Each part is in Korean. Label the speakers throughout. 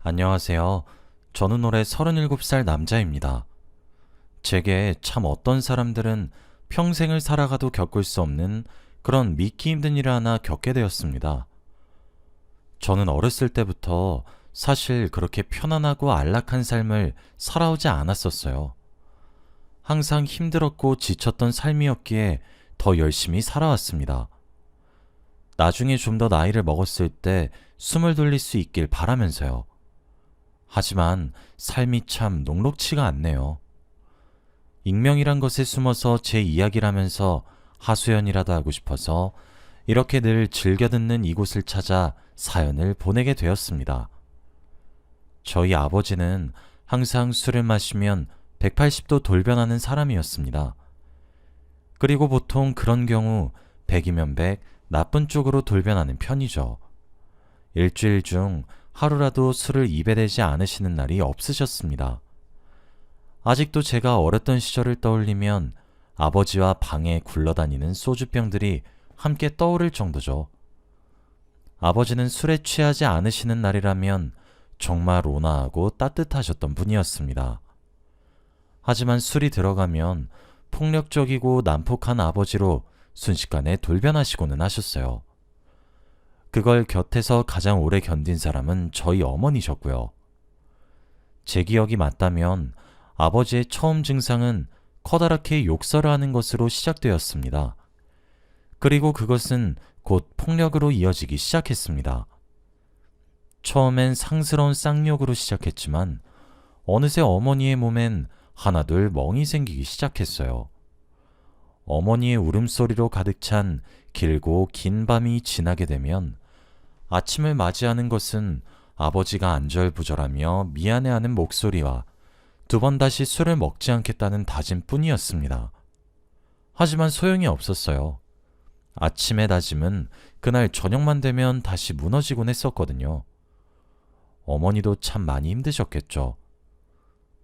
Speaker 1: 안녕하세요. 저는 올해 37살 남자입니다. 제게 참 어떤 사람들은 평생을 살아가도 겪을 수 없는 그런 믿기 힘든 일을 하나 겪게 되었습니다. 저는 어렸을 때부터 사실 그렇게 편안하고 안락한 삶을 살아오지 않았었어요. 항상 힘들었고 지쳤던 삶이었기에 더 열심히 살아왔습니다. 나중에 좀 더 나이를 먹었을 때 숨을 돌릴 수 있길 바라면서요. 하지만 삶이 참 녹록치가 않네요. 익명이란 것에 숨어서 제 이야기를 하면서 하소연이라도 하고 싶어서 이렇게 늘 즐겨 듣는 이곳을 찾아 사연을 보내게 되었습니다. 저희 아버지는 항상 술을 마시면 180도 돌변하는 사람이었습니다. 그리고 보통 그런 경우 100이면 100, 나쁜 쪽으로 돌변하는 편이죠. 일주일 중 하루라도 술을 입에 대지 않으시는 날이 없으셨습니다. 아직도 제가 어렸던 시절을 떠올리면 아버지와 방에 굴러다니는 소주병들이 함께 떠오를 정도죠. 아버지는 술에 취하지 않으시는 날이라면 정말 온화하고 따뜻하셨던 분이었습니다. 하지만 술이 들어가면 폭력적이고 난폭한 아버지로 순식간에 돌변하시고는 하셨어요. 그걸 곁에서 가장 오래 견딘 사람은 저희 어머니셨고요. 제 기억이 맞다면 아버지의 처음 증상은 커다랗게 욕설을 하는 것으로 시작되었습니다. 그리고 그것은 곧 폭력으로 이어지기 시작했습니다. 처음엔 상스러운 쌍욕으로 시작했지만 어느새 어머니의 몸엔 하나둘 멍이 생기기 시작했어요. 어머니의 울음소리로 가득 찬 길고 긴 밤이 지나게 되면 아침을 맞이하는 것은 아버지가 안절부절하며 미안해하는 목소리와 두 번 다시 술을 먹지 않겠다는 다짐뿐이었습니다. 하지만 소용이 없었어요. 아침의 다짐은 그날 저녁만 되면 다시 무너지곤 했었거든요. 어머니도 참 많이 힘드셨겠죠.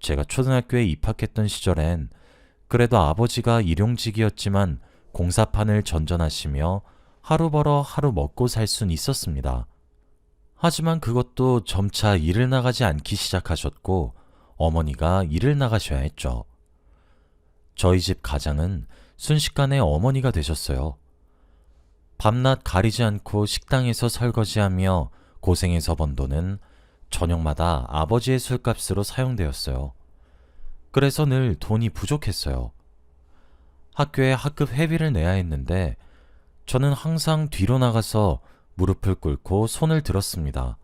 Speaker 1: 제가 초등학교에 입학했던 시절엔 그래도 아버지가 일용직이었지만 공사판을 전전하시며 하루 벌어 하루 먹고 살 순 있었습니다. 하지만 그것도 점차 일을 나가지 않기 시작하셨고 어머니가 일을 나가셔야 했죠. 저희 집 가장은 순식간에 어머니가 되셨어요. 밤낮 가리지 않고 식당에서 설거지하며 고생해서 번 돈은 저녁마다 아버지의 술값으로 사용되었어요. 그래서 늘 돈이 부족했어요. 학교에 학급 회비를 내야 했는데 저는 항상 뒤로 나가서 무릎을 꿇고 손을 들었습니다.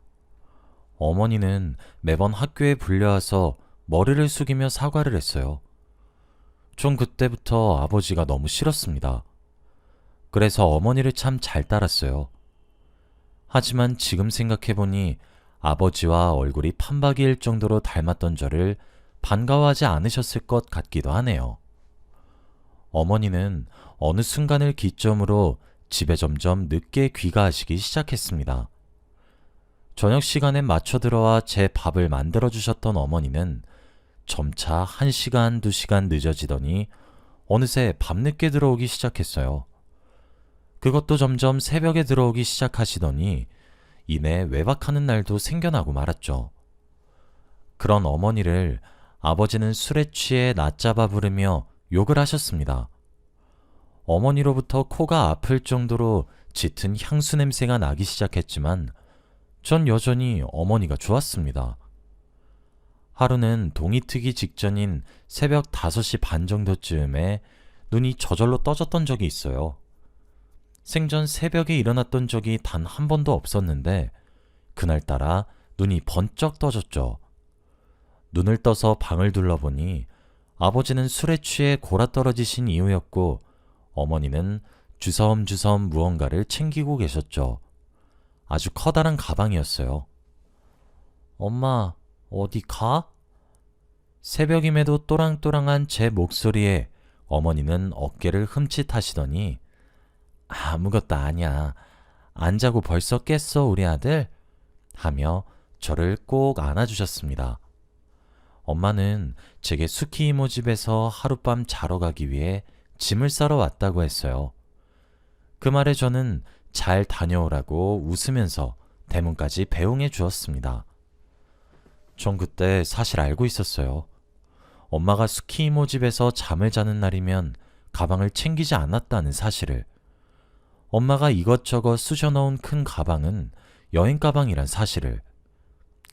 Speaker 1: 어머니는 매번 학교에 불려와서 머리를 숙이며 사과를 했어요. 전 그때부터 아버지가 너무 싫었습니다. 그래서 어머니를 참 잘 따랐어요. 하지만 지금 생각해보니 아버지와 얼굴이 판박이일 정도로 닮았던 저를 반가워하지 않으셨을 것 같기도 하네요. 어머니는 어느 순간을 기점으로 집에 점점 늦게 귀가하시기 시작했습니다. 저녁 시간에 맞춰 들어와 제 밥을 만들어 주셨던 어머니는 점차 1시간, 2시간 늦어지더니 어느새 밤늦게 들어오기 시작했어요. 그것도 점점 새벽에 들어오기 시작하시더니 이내 외박하는 날도 생겨나고 말았죠. 그런 어머니를 아버지는 술에 취해 낮잡아 부르며 욕을 하셨습니다. 어머니로부터 코가 아플 정도로 짙은 향수 냄새가 나기 시작했지만 전 여전히 어머니가 좋았습니다. 하루는 동이 트기 직전인 새벽 5시 반 정도쯤에 눈이 저절로 떠졌던 적이 있어요. 생전 새벽에 일어났던 적이 단 한 번도 없었는데 그날따라 눈이 번쩍 떠졌죠. 눈을 떠서 방을 둘러보니 아버지는 술에 취해 골아떨어지신 이유였고 어머니는 주섬주섬 무언가를 챙기고 계셨죠. 아주 커다란 가방이었어요. 엄마, 어디 가? 새벽임에도 또랑또랑한 제 목소리에 어머니는 어깨를 흠칫하시더니 아무것도 아니야. 안 자고 벌써 깼어, 우리 아들? 하며 저를 꼭 안아주셨습니다. 엄마는 제게 수키 이모 집에서 하룻밤 자러 가기 위해 짐을 싸러 왔다고 했어요. 그 말에 저는 잘 다녀오라고 웃으면서 대문까지 배웅해 주었습니다. 전 그때 사실 알고 있었어요. 엄마가 스키 이모 집에서 잠을 자는 날이면 가방을 챙기지 않았다는 사실을. 엄마가 이것저것 쑤셔 넣은 큰 가방은 여행 가방이란 사실을.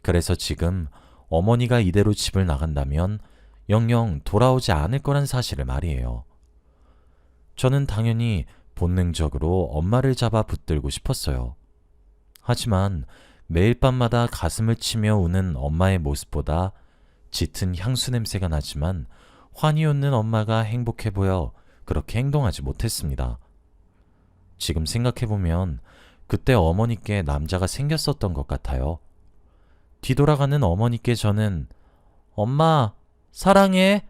Speaker 1: 그래서 지금 어머니가 이대로 집을 나간다면 영영 돌아오지 않을 거란 사실을 말이에요. 저는 당연히 본능적으로 엄마를 잡아 붙들고 싶었어요. 하지만 매일 밤마다 가슴을 치며 우는 엄마의 모습보다 짙은 향수 냄새가 나지만 환히 웃는 엄마가 행복해 보여 그렇게 행동하지 못했습니다. 지금 생각해보면 그때 어머니께 남자가 생겼었던 것 같아요. 뒤돌아가는 어머니께 저는 엄마, 사랑해!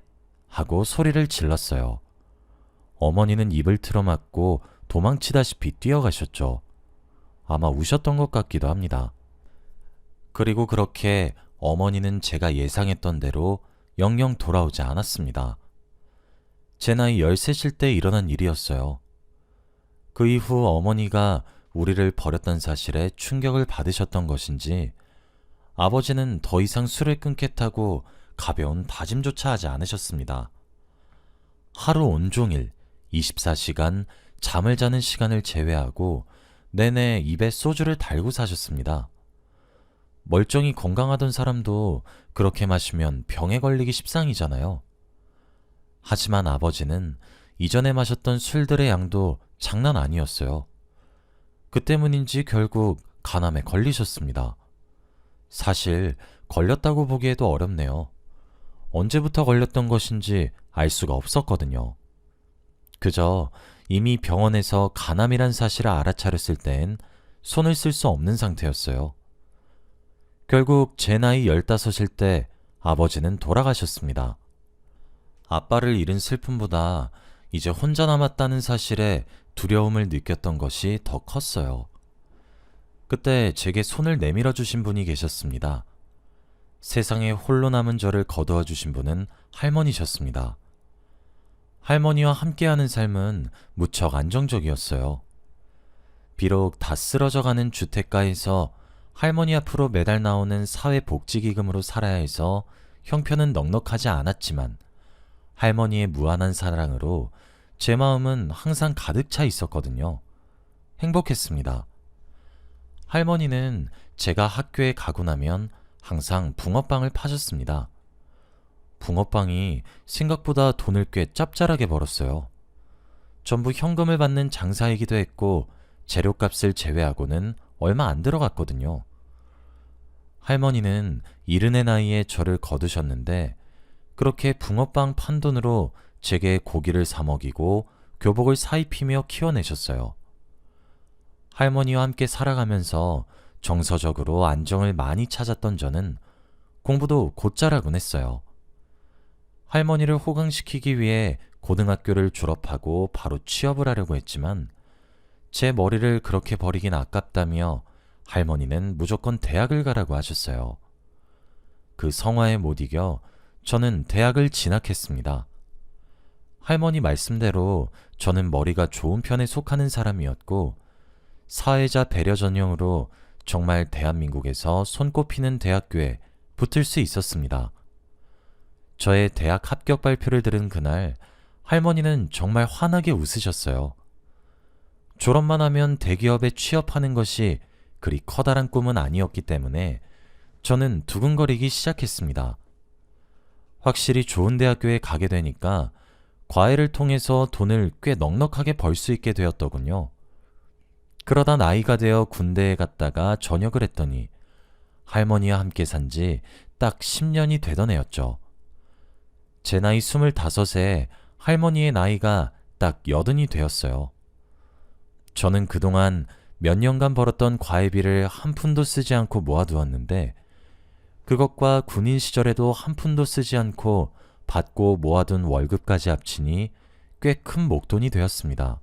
Speaker 1: 하고 소리를 질렀어요. 어머니는 입을 틀어막고 도망치다시피 뛰어가셨죠. 아마 우셨던 것 같기도 합니다. 그리고 그렇게 어머니는 제가 예상했던 대로 영영 돌아오지 않았습니다. 제 나이 13일 때 일어난 일이었어요. 그 이후 어머니가 우리를 버렸던 사실에 충격을 받으셨던 것인지 아버지는 더 이상 술을 끊겠다고 가벼운 다짐조차 하지 않으셨습니다. 하루 온종일 24시간 잠을 자는 시간을 제외하고 내내 입에 소주를 달고 사셨습니다. 멀쩡히 건강하던 사람도 그렇게 마시면 병에 걸리기 십상이잖아요. 하지만 아버지는 이전에 마셨던 술들의 양도 장난 아니었어요. 그 때문인지 결국 간암에 걸리셨습니다. 사실 걸렸다고 보기에도 어렵네요. 언제부터 걸렸던 것인지 알 수가 없었거든요. 그저 이미 병원에서 간암이란 사실을 알아차렸을 땐 손을 쓸 수 없는 상태였어요. 결국 제 나이 15일 때 아버지는 돌아가셨습니다. 아빠를 잃은 슬픔보다 이제 혼자 남았다는 사실에 두려움을 느꼈던 것이 더 컸어요. 그때 제게 손을 내밀어 주신 분이 계셨습니다. 세상에 홀로 남은 저를 거두어 주신 분은 할머니셨습니다. 할머니와 함께하는 삶은 무척 안정적이었어요. 비록 다 쓰러져가는 주택가에서 할머니 앞으로 매달 나오는 사회복지기금으로 살아야 해서 형편은 넉넉하지 않았지만 할머니의 무한한 사랑으로 제 마음은 항상 가득 차 있었거든요. 행복했습니다. 할머니는 제가 학교에 가고 나면 항상 붕어빵을 파셨습니다. 붕어빵이 생각보다 돈을 꽤 짭짤하게 벌었어요. 전부 현금을 받는 장사이기도 했고 재료값을 제외하고는 얼마 안 들어갔거든요. 할머니는 70의 나이에 저를 거두셨는데 그렇게 붕어빵 판 돈으로 제게 고기를 사 먹이고 교복을 사입히며 키워내셨어요. 할머니와 함께 살아가면서 정서적으로 안정을 많이 찾았던 저는 공부도 곧잘하곤 했어요. 할머니를 호강시키기 위해 고등학교를 졸업하고 바로 취업을 하려고 했지만 제 머리를 그렇게 버리긴 아깝다며 할머니는 무조건 대학을 가라고 하셨어요. 그 성화에 못 이겨 저는 대학을 진학했습니다. 할머니 말씀대로 저는 머리가 좋은 편에 속하는 사람이었고 사회자 배려 전형으로 정말 대한민국에서 손꼽히는 대학교에 붙을 수 있었습니다. 저의 대학 합격 발표를 들은 그날 할머니는 정말 환하게 웃으셨어요. 졸업만 하면 대기업에 취업하는 것이 그리 커다란 꿈은 아니었기 때문에 저는 두근거리기 시작했습니다. 확실히 좋은 대학교에 가게 되니까 과외를 통해서 돈을 꽤 넉넉하게 벌 수 있게 되었더군요. 그러다 나이가 되어 군대에 갔다가 전역을 했더니 할머니와 함께 산 지 딱 10년이 되던 해였죠. 제 나이 25에 할머니의 나이가 딱 80이 되었어요. 저는 그동안 몇 년간 벌었던 과외비를 한 푼도 쓰지 않고 모아두었는데 그것과 군인 시절에도 한 푼도 쓰지 않고 받고 모아둔 월급까지 합치니 꽤 큰 목돈이 되었습니다.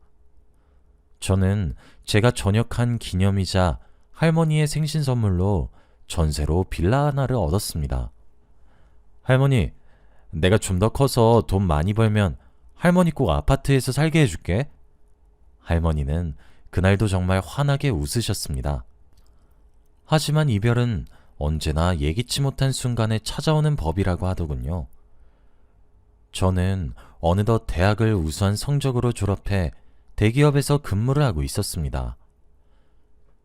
Speaker 1: 저는 제가 전역한 기념이자 할머니의 생신 선물로 전세로 빌라 하나를 얻었습니다. 할머니, 내가 좀 더 커서 돈 많이 벌면 할머니 꼭 아파트에서 살게 해줄게. 할머니는 그날도 정말 환하게 웃으셨습니다. 하지만 이별은 언제나 예기치 못한 순간에 찾아오는 법이라고 하더군요. 저는 어느덧 대학을 우수한 성적으로 졸업해 대기업에서 근무를 하고 있었습니다.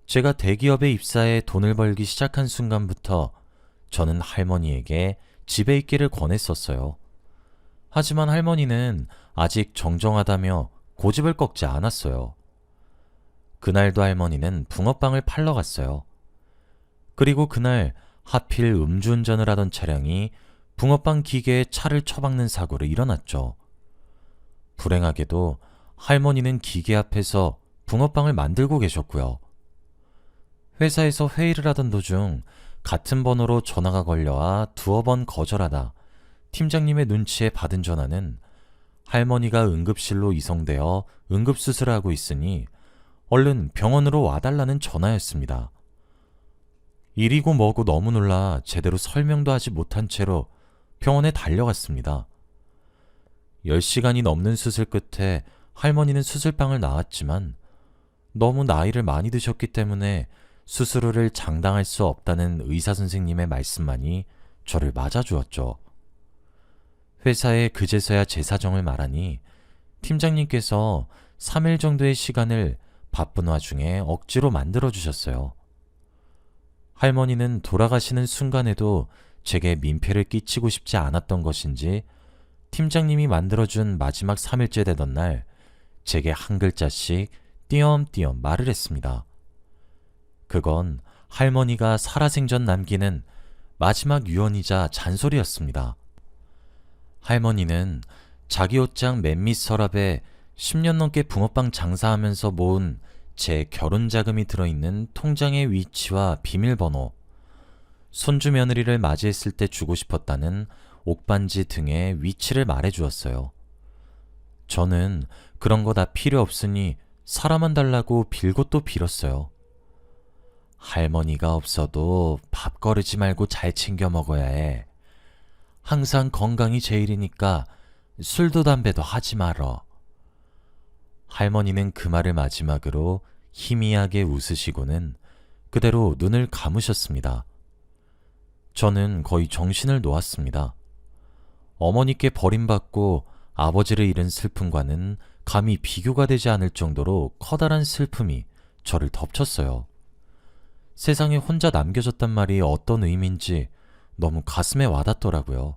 Speaker 1: 제가 대기업에 입사해 돈을 벌기 시작한 순간부터 저는 할머니에게 집에 있기를 권했었어요. 하지만 할머니는 아직 정정하다며 고집을 꺾지 않았어요. 그날도 할머니는 붕어빵을 팔러 갔어요. 그리고 그날 하필 음주운전을 하던 차량이 붕어빵 기계에 차를 처박는 사고로 일어났죠. 불행하게도 할머니는 기계 앞에서 붕어빵을 만들고 계셨고요. 회사에서 회의를 하던 도중 같은 번호로 전화가 걸려와 두어 번 거절하다 팀장님의 눈치에 받은 전화는 할머니가 응급실로 이송되어 응급수술을 하고 있으니 얼른 병원으로 와달라는 전화였습니다. 일이고 뭐고 너무 놀라 제대로 설명도 하지 못한 채로 병원에 달려갔습니다. 10시간이 넘는 수술 끝에 할머니는 수술방을 나왔지만 너무 나이를 많이 드셨기 때문에 수술 후를 장담할 수 없다는 의사 선생님의 말씀만이 저를 맞아주었죠. 회사에 그제서야 제 사정을 말하니 팀장님께서 3일 정도의 시간을 바쁜 와중에 억지로 만들어주셨어요. 할머니는 돌아가시는 순간에도 제게 민폐를 끼치고 싶지 않았던 것인지 팀장님이 만들어준 마지막 3일째 되던 날 제게 한 글자씩 띄엄띄엄 말을 했습니다. 그건 할머니가 살아생전 남기는 마지막 유언이자 잔소리였습니다. 할머니는 자기 옷장 맨밑 서랍에 10년 넘게 붕어빵 장사하면서 모은 제 결혼 자금이 들어있는 통장의 위치와 비밀번호, 손주 며느리를 맞이했을 때 주고 싶었다는 옥반지 등의 위치를 말해주었어요. 저는 그런 거 다 필요 없으니 사람만 달라고 빌고 또 빌었어요. 할머니가 없어도 밥 거르지 말고 잘 챙겨 먹어야 해. 항상 건강이 제일이니까 술도 담배도 하지 말어. 할머니는 그 말을 마지막으로 희미하게 웃으시고는 그대로 눈을 감으셨습니다. 저는 거의 정신을 놓았습니다. 어머니께 버림받고 아버지를 잃은 슬픔과는 감히 비교가 되지 않을 정도로 커다란 슬픔이 저를 덮쳤어요. 세상에 혼자 남겨졌단 말이 어떤 의미인지 너무 가슴에 와닿더라고요.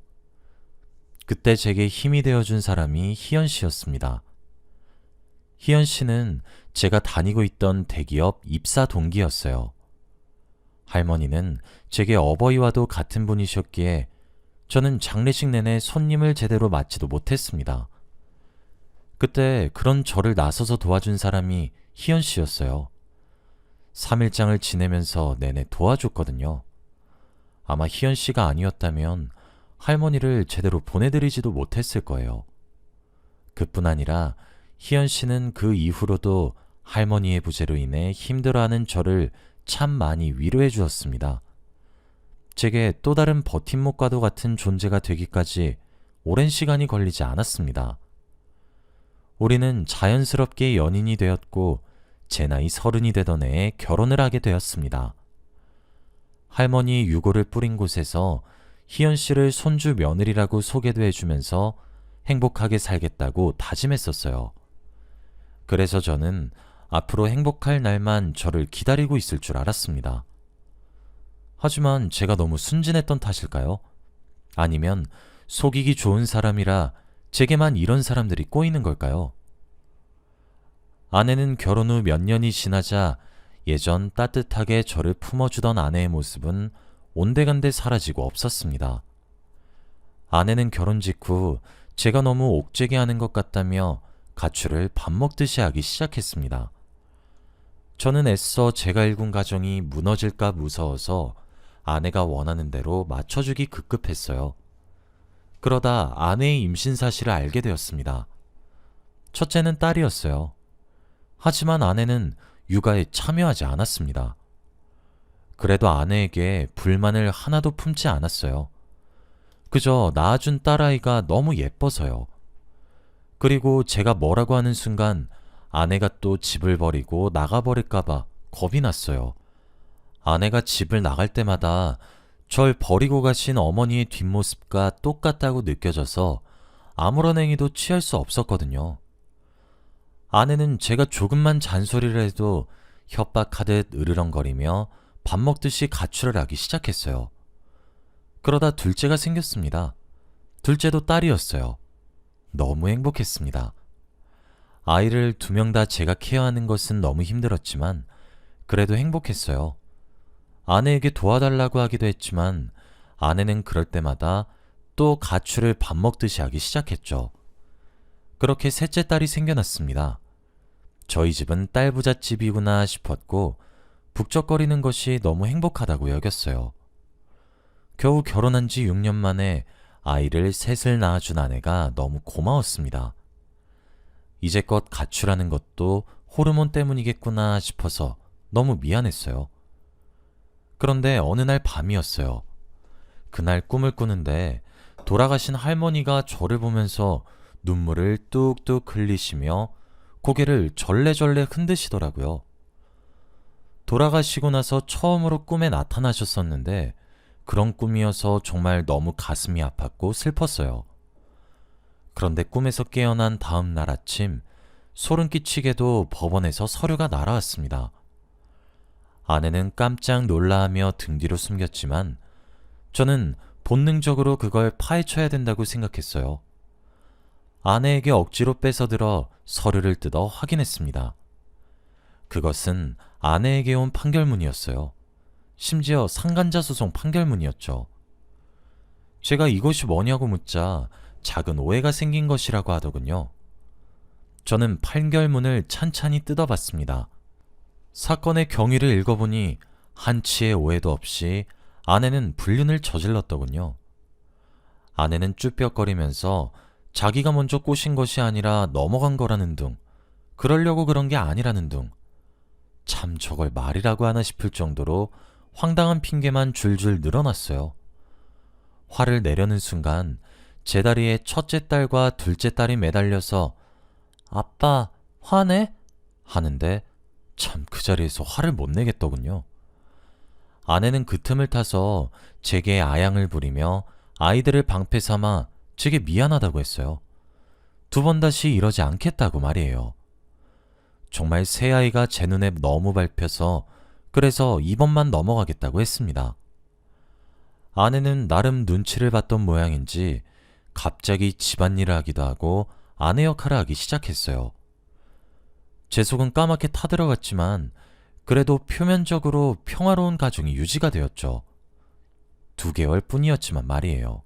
Speaker 1: 그때 제게 힘이 되어준 사람이 희연 씨였습니다. 희연 씨는 제가 다니고 있던 대기업 입사 동기였어요. 할머니는 제게 어버이와도 같은 분이셨기에 저는 장례식 내내 손님을 제대로 맞지도 못했습니다. 그때 그런 저를 나서서 도와준 사람이 희연 씨였어요. 3일장을 지내면서 내내 도와줬거든요. 아마 희연 씨가 아니었다면 할머니를 제대로 보내드리지도 못했을 거예요. 그뿐 아니라 희연 씨는 그 이후로도 할머니의 부재로 인해 힘들어하는 저를 참 많이 위로해 주었습니다. 제게 또 다른 버팀목과도 같은 존재가 되기까지 오랜 시간이 걸리지 않았습니다. 우리는 자연스럽게 연인이 되었고 제 나이 30이 되던 해에 결혼을 하게 되었습니다. 할머니 유골을 뿌린 곳에서 희연 씨를 손주 며느리라고 소개도 해주면서 행복하게 살겠다고 다짐했었어요. 그래서 저는 앞으로 행복할 날만 저를 기다리고 있을 줄 알았습니다. 하지만 제가 너무 순진했던 탓일까요? 아니면 속이기 좋은 사람이라 제게만 이런 사람들이 꼬이는 걸까요? 아내는 결혼 후 몇 년이 지나자 예전 따뜻하게 저를 품어주던 아내의 모습은 온데간데 사라지고 없었습니다. 아내는 결혼 직후 제가 너무 옥죄게 하는 것 같다며 가출을 밥 먹듯이 하기 시작했습니다. 저는 애써 제가 일군 가정이 무너질까 무서워서 아내가 원하는 대로 맞춰주기 급급했어요. 그러다 아내의 임신 사실을 알게 되었습니다. 첫째는 딸이었어요. 하지만 아내는 육아에 참여하지 않았습니다. 그래도 아내에게 불만을 하나도 품지 않았어요. 그저 낳아준 딸아이가 너무 예뻐서요. 그리고 제가 뭐라고 하는 순간 아내가 또 집을 버리고 나가버릴까봐 겁이 났어요. 아내가 집을 나갈 때마다 절 버리고 가신 어머니의 뒷모습과 똑같다고 느껴져서 아무런 행위도 취할 수 없었거든요. 아내는 제가 조금만 잔소리를 해도 협박하듯 으르렁거리며 밥 먹듯이 가출을 하기 시작했어요. 그러다 둘째가 생겼습니다. 둘째도 딸이었어요. 너무 행복했습니다. 아이를 두 명 다 제가 케어하는 것은 너무 힘들었지만 그래도 행복했어요. 아내에게 도와달라고 하기도 했지만 아내는 그럴 때마다 또 가출을 밥 먹듯이 하기 시작했죠. 그렇게 셋째 딸이 생겨났습니다. 저희 집은 딸 부잣집이구나 싶었고 북적거리는 것이 너무 행복하다고 여겼어요. 겨우 결혼한 지 6년 만에 아이를 셋을 낳아준 아내가 너무 고마웠습니다. 이제껏 가출하는 것도 호르몬 때문이겠구나 싶어서 너무 미안했어요. 그런데 어느 날 밤이었어요. 그날 꿈을 꾸는데 돌아가신 할머니가 저를 보면서 눈물을 뚝뚝 흘리시며 고개를 절레절레 흔드시더라고요. 돌아가시고 나서 처음으로 꿈에 나타나셨었는데 그런 꿈이어서 정말 너무 가슴이 아팠고 슬펐어요. 그런데 꿈에서 깨어난 다음 날 아침 소름 끼치게도 법원에서 서류가 날아왔습니다. 아내는 깜짝 놀라하며 등 뒤로 숨겼지만 저는 본능적으로 그걸 파헤쳐야 된다고 생각했어요. 아내에게 억지로 뺏어들어 서류를 뜯어 확인했습니다. 그것은 아내에게 온 판결문이었어요. 심지어 상간자 소송 판결문이었죠. 제가 이것이 뭐냐고 묻자 작은 오해가 생긴 것이라고 하더군요. 저는 판결문을 찬찬히 뜯어봤습니다. 사건의 경위를 읽어보니 한치의 오해도 없이 아내는 불륜을 저질렀더군요. 아내는 쭈뼛거리면서 자기가 먼저 꼬신 것이 아니라 넘어간 거라는 둥, 그러려고 그런 게 아니라는 둥, 참 저걸 말이라고 하나 싶을 정도로 황당한 핑계만 줄줄 늘어났어요. 화를 내려는 순간 제 다리에 첫째 딸과 둘째 딸이 매달려서 아빠, 화내? 하는데 참 그 자리에서 화를 못 내겠더군요. 아내는 그 틈을 타서 제게 아양을 부리며 아이들을 방패 삼아 제게 미안하다고 했어요. 두 번 다시 이러지 않겠다고 말이에요. 정말 새 아이가 제 눈에 너무 밟혀서 그래서 이번만 넘어가겠다고 했습니다. 아내는 나름 눈치를 봤던 모양인지 갑자기 집안일을 하기도 하고 아내 역할을 하기 시작했어요. 제 속은 까맣게 타들어갔지만 그래도 표면적으로 평화로운 가정이 유지가 되었죠. 2개월 뿐이었지만 말이에요.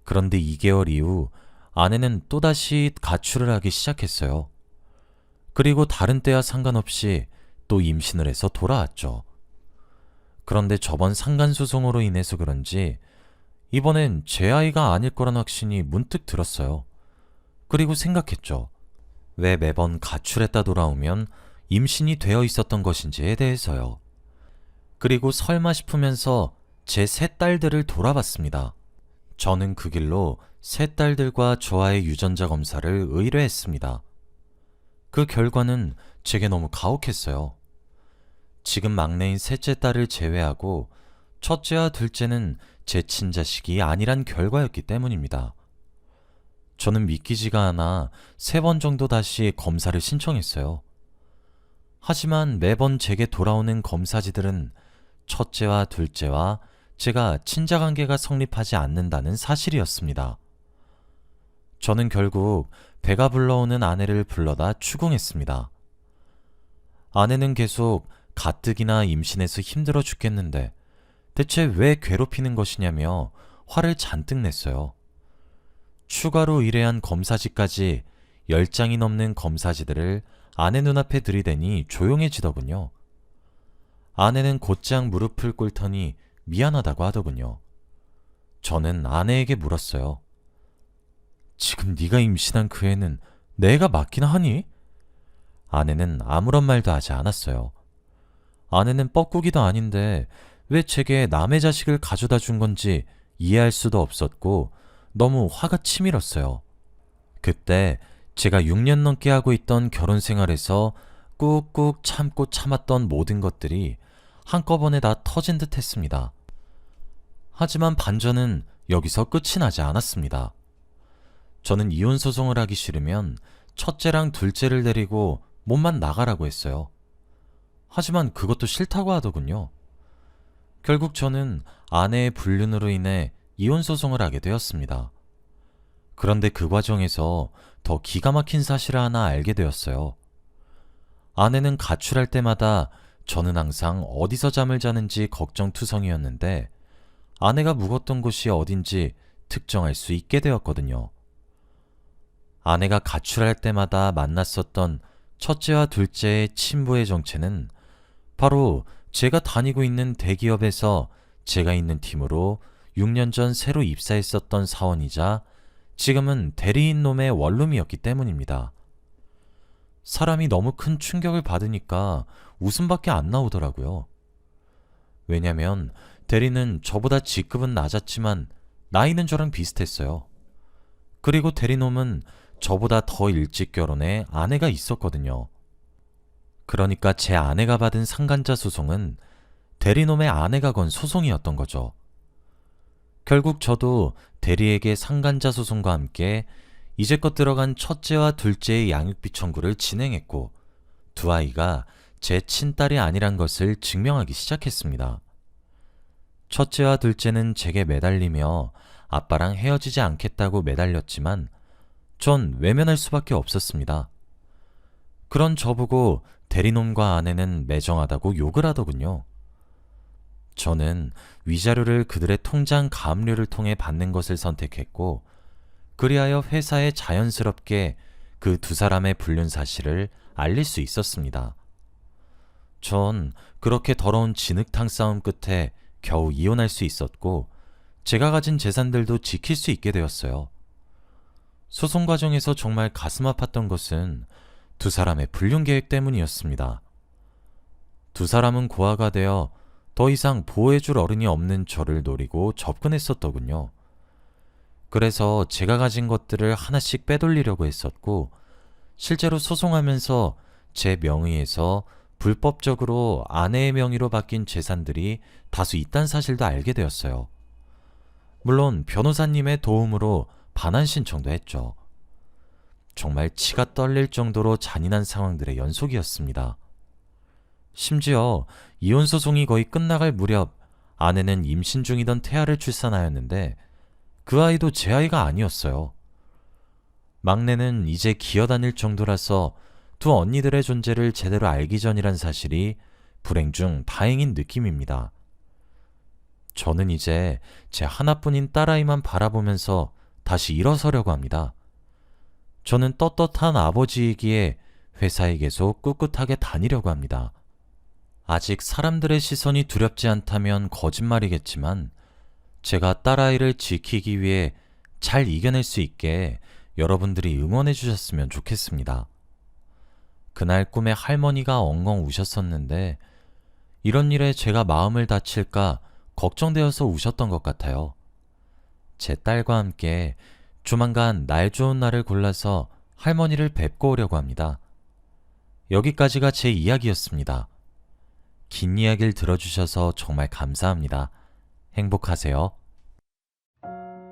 Speaker 1: 그런데 2개월 이후 아내는 또다시 가출을 하기 시작했어요. 그리고 다른 때와 상관없이 또 임신을 해서 돌아왔죠. 그런데 저번 상간소송으로 인해서 그런지 이번엔 제 아이가 아닐 거란 확신이 문득 들었어요. 그리고 생각했죠. 왜 매번 가출했다 돌아오면 임신이 되어 있었던 것인지에 대해서요. 그리고 설마 싶으면서 제 세 딸들을 돌아봤습니다. 저는 그 길로 세 딸들과 저와의 유전자 검사를 의뢰했습니다. 그 결과는 제게 너무 가혹했어요. 지금 막내인 셋째 딸을 제외하고 첫째와 둘째는 제 친자식이 아니란 결과였기 때문입니다. 저는 믿기지가 않아 3번 정도 다시 검사를 신청했어요. 하지만 매번 제게 돌아오는 검사지들은 첫째와 둘째와 제가 친자관계가 성립하지 않는다는 사실이었습니다. 저는 결국 배가 불러오는 아내를 불러다 추궁했습니다. 아내는 계속 가뜩이나 임신해서 힘들어 죽겠는데 대체 왜 괴롭히는 것이냐며 화를 잔뜩 냈어요. 추가로 의뢰한 검사지까지 10장이 넘는 검사지들을 아내 눈앞에 들이대니 조용해지더군요. 아내는 곧장 무릎을 꿇더니 미안하다고 하더군요. 저는 아내에게 물었어요. 지금 네가 임신한 그 애는 내가 맞기나 하니? 아내는 아무런 말도 하지 않았어요. 아내는 뻐꾸기도 아닌데 왜 제게 남의 자식을 가져다 준 건지 이해할 수도 없었고 너무 화가 치밀었어요. 그때 제가 6년 넘게 하고 있던 결혼 생활에서 꾹꾹 참고 참았던 모든 것들이 한꺼번에 다 터진 듯 했습니다. 하지만 반전은 여기서 끝이 나지 않았습니다. 저는 이혼 소송을 하기 싫으면 첫째랑 둘째를 데리고 몸만 나가라고 했어요. 하지만 그것도 싫다고 하더군요. 결국 저는 아내의 불륜으로 인해 이혼 소송을 하게 되었습니다. 그런데 그 과정에서 더 기가 막힌 사실을 하나 알게 되었어요. 아내는 가출할 때마다 저는 항상 어디서 잠을 자는지 걱정투성이었는데 아내가 묵었던 곳이 어딘지 특정할 수 있게 되었거든요. 아내가 가출할 때마다 만났었던 첫째와 둘째의 친부의 정체는 바로 제가 다니고 있는 대기업에서 제가 있는 팀으로 6년 전 새로 입사했었던 사원이자 지금은 대리인 놈의 원룸이었기 때문입니다. 사람이 너무 큰 충격을 받으니까 웃음밖에 안 나오더라고요. 왜냐면 대리는 저보다 직급은 낮았지만 나이는 저랑 비슷했어요. 그리고 대리놈은 저보다 더 일찍 결혼해 아내가 있었거든요. 그러니까 제 아내가 받은 상간자 소송은 대리놈의 아내가 건 소송이었던 거죠. 결국 저도 대리에게 상간자 소송과 함께 이제껏 들어간 첫째와 둘째의 양육비 청구를 진행했고 두 아이가 제 친딸이 아니란 것을 증명하기 시작했습니다. 첫째와 둘째는 제게 매달리며 아빠랑 헤어지지 않겠다고 매달렸지만 전 외면할 수밖에 없었습니다. 그런 저보고 대리놈과 아내는 매정하다고 욕을 하더군요. 저는 위자료를 그들의 통장 가압류를 통해 받는 것을 선택했고 그리하여 회사에 자연스럽게 그 두 사람의 불륜 사실을 알릴 수 있었습니다. 전 그렇게 더러운 진흙탕 싸움 끝에 겨우 이혼할 수 있었고 제가 가진 재산들도 지킬 수 있게 되었어요. 소송 과정에서 정말 가슴 아팠던 것은 두 사람의 불륜 계획 때문이었습니다. 두 사람은 고아가 되어 더 이상 보호해줄 어른이 없는 저를 노리고 접근했었더군요. 그래서 제가 가진 것들을 하나씩 빼돌리려고 했었고 실제로 소송하면서 제 명의에서 불법적으로 아내의 명의로 바뀐 재산들이 다수 있다는 사실도 알게 되었어요. 물론 변호사님의 도움으로 반환 신청도 했죠. 정말 치가 떨릴 정도로 잔인한 상황들의 연속이었습니다. 심지어 이혼 소송이 거의 끝나갈 무렵 아내는 임신 중이던 태아를 출산하였는데 그 아이도 제 아이가 아니었어요. 막내는 이제 기어다닐 정도라서 두 언니들의 존재를 제대로 알기 전이란 사실이 불행 중 다행인 느낌입니다. 저는 이제 제 하나뿐인 딸아이만 바라보면서 다시 일어서려고 합니다. 저는 떳떳한 아버지이기에 회사에 계속 꿋꿋하게 다니려고 합니다. 아직 사람들의 시선이 두렵지 않다면 거짓말이겠지만 제가 딸아이를 지키기 위해 잘 이겨낼 수 있게 여러분들이 응원해 주셨으면 좋겠습니다. 그날 꿈에 할머니가 엉엉 우셨었는데 이런 일에 제가 마음을 다칠까 걱정되어서 우셨던 것 같아요. 제 딸과 함께 조만간 날 좋은 날을 골라서 할머니를 뵙고 오려고 합니다. 여기까지가 제 이야기였습니다. 긴 이야기를 들어주셔서 정말 감사합니다. 행복하세요.